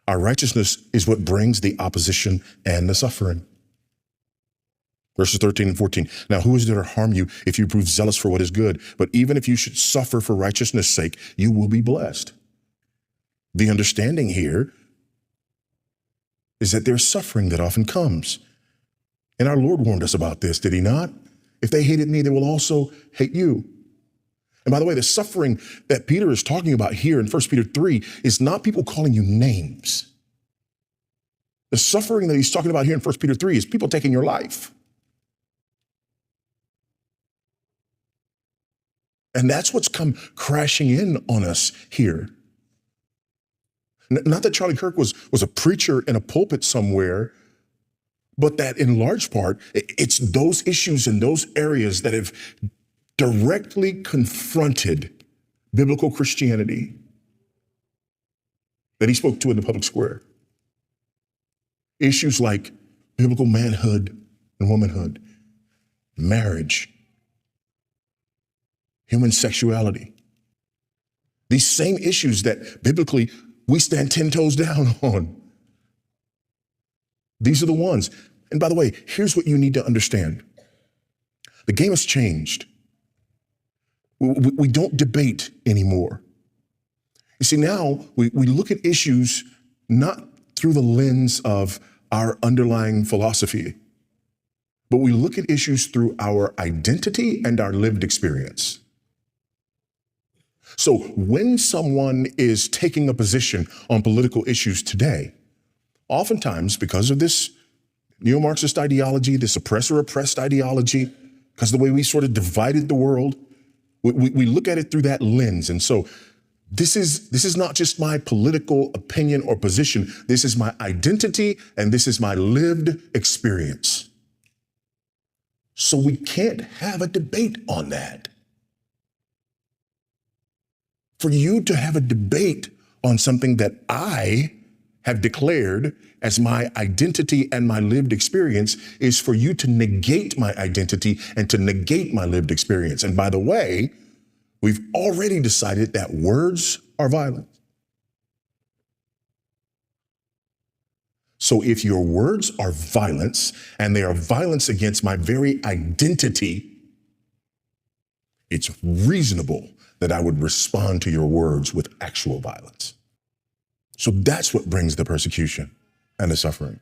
Our righteousness is what brings the opposition and the suffering. Verses 13 and 14. Now, who is there to harm you if you prove zealous for what is good? But even if you should suffer for righteousness' sake, you will be blessed. The understanding here is that there's suffering that often comes. And our Lord warned us about this, did he not? If they hated me, they will also hate you. And by the way, the suffering that Peter is talking about here in 1 Peter 3 is not people calling you names. The suffering that he's talking about here in 1 Peter 3 is people taking your life. And that's what's come crashing in on us here. Not that Charlie Kirk was a preacher in a pulpit somewhere, but that in large part, it's those issues and those areas that have directly confronted biblical Christianity that he spoke to in the public square. Issues like biblical manhood and womanhood, marriage, human sexuality. These same issues that biblically we stand 10 toes down on. These are the ones. And by the way, here's what you need to understand. The game has changed. We don't debate anymore. You see, now we look at issues not through the lens of our underlying philosophy, but we look at issues through our identity and our lived experience. So when someone is taking a position on political issues today, oftentimes because of this neo-Marxist ideology, this oppressor-oppressed ideology, because of the way we sort of divided the world, we look at it through that lens. And so this is not just my political opinion or position. This is my identity and this is my lived experience. So we can't have a debate on that. For you to have a debate on something that I have declared as my identity and my lived experience is for you to negate my identity and to negate my lived experience. And by the way, we've already decided that words are violence. So if your words are violence and they are violence against my very identity, it's reasonable that I would respond to your words with actual violence. So that's what brings the persecution and the suffering.